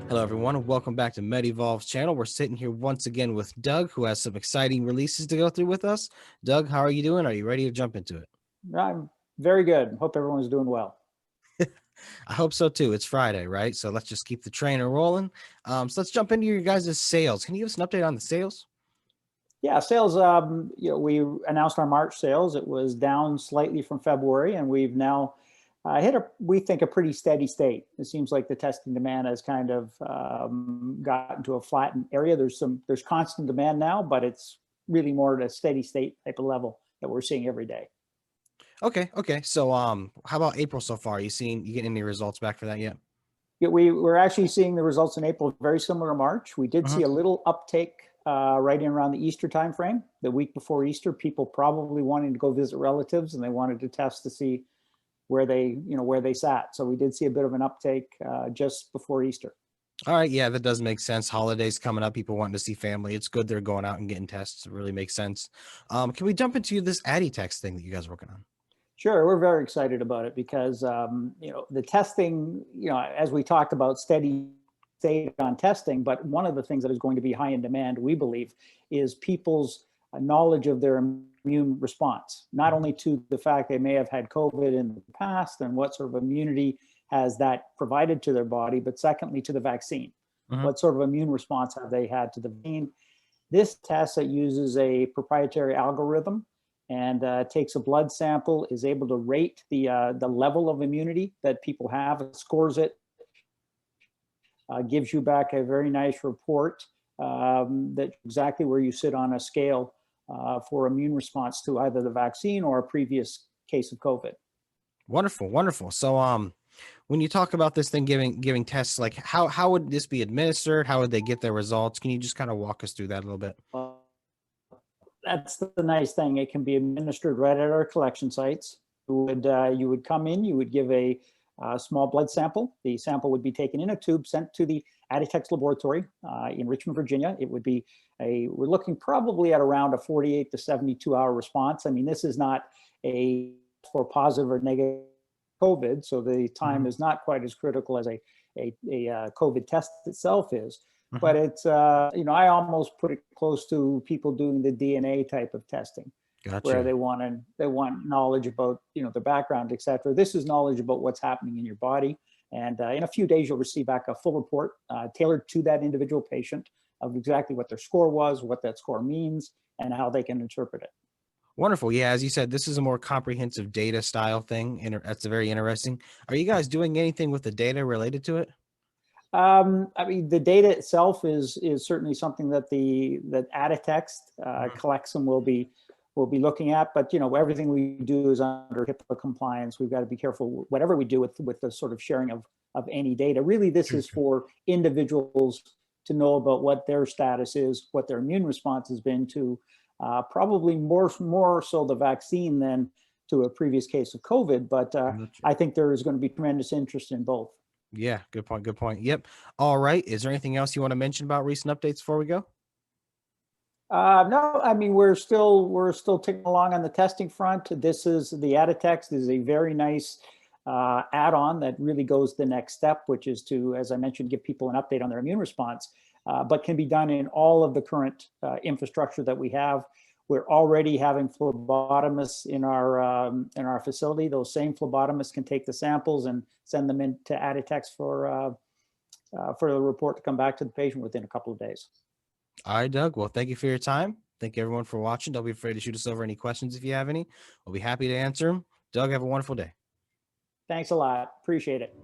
Hello, everyone, and welcome back to Medivolve's channel. We're sitting here once again with Doug, who has some exciting releases to go through with us. Doug, how are you doing? Are you ready to jump into it? I'm very good. Hope everyone's doing well. I hope so too. It's Friday, right? So let's just keep the trainer rolling. So let's jump into your guys' sales. Can you give us an update on the sales? Yeah, sales. We announced our March sales. It was down slightly from February, and we've now hit we think, a pretty steady state. It seems like the testing demand has kind of gotten to a flattened area. There's constant demand now, but it's really more at a steady state type of level that we're seeing every day. Okay. So how about April so far? You getting any results back for that yet? Yeah, we're actually seeing the results in April very similar to March. We did see Mhm. a little uptake right in around the Easter timeframe. The week before Easter, people probably wanting to go visit relatives and they wanted to test to see where they sat. So we did see a bit of an uptake just before Easter. All right, yeah, that does make sense. Holidays coming up, people wanting to see family. It's good they're going out and getting tests. It really makes sense. Can we jump into this Addy text thing that you guys are working on? Sure, we're very excited about it because the testing, as we talked about, steady state on testing. But one of the things that is going to be high in demand, we believe, is people's knowledge of their immune response, not only to the fact they may have had COVID in the past and what sort of immunity has that provided to their body, but secondly to the vaccine. Mhm. What sort of immune response have they had to the vaccine? This test that uses a proprietary algorithm and takes a blood sample, is able to rate the level of immunity that people have, scores it, gives you back a very nice report that exactly where you sit on a scale for immune response to either the vaccine or a previous case of COVID. Wonderful, wonderful. So when you talk about this thing giving tests, like how would this be administered? How would they get their results? Can you just kind of walk us through that a little bit? That's the nice thing. It can be administered right at our collection sites. You would come in, you would give a small blood sample. The sample would be taken in a tube, sent to the Aditex laboratory in Richmond, Virginia. It would be we're looking probably at around a 48 to 72 hour response. I mean, this is not a for positive or negative COVID, so the time Mhm. is not quite as critical as a COVID test itself is. Mhm. But it's I almost put it close to people doing the DNA type of testing, where Gotcha. they want knowledge about their background, etc. This is knowledge about what's happening in your body, and in a few days you'll receive back a full report tailored to that individual patient of exactly what their score was, what that score means, and how they can interpret it. Wonderful. Yeah, as you said, this is a more comprehensive data style thing, and that's very interesting. Are you guys doing anything with the data related to it? I mean, the data itself is certainly something that that Aditext Mhm. collects and will be looking at. But everything we do is under HIPAA compliance. We've got to be careful whatever we do with the sort of sharing of any data. Really, this Sure, is sure. for individuals to know about what their status is, what their immune response has been to probably more so the vaccine than to a previous case of COVID. But Gotcha. I think there is going to be tremendous interest in both. Yeah, good point. Good point. Yep. All right. Is there anything else you want to mention about recent updates before we go? No, I mean we're still ticking along on the testing front. This is the Aditext is a very nice add-on that really goes the next step, which is to, as I mentioned, give people an update on their immune response, but can be done in all of the current infrastructure that we have. We're already having phlebotomists in our facility. Those same phlebotomists can take the samples and send them into Aditext for the report to come back to the patient within a couple of days. All right, Doug. Well, thank you for your time. Thank you everyone for watching. Don't be afraid to shoot us over any questions if you have any. We'll be happy to answer them. Doug, have a wonderful day. Thanks a lot. Appreciate it.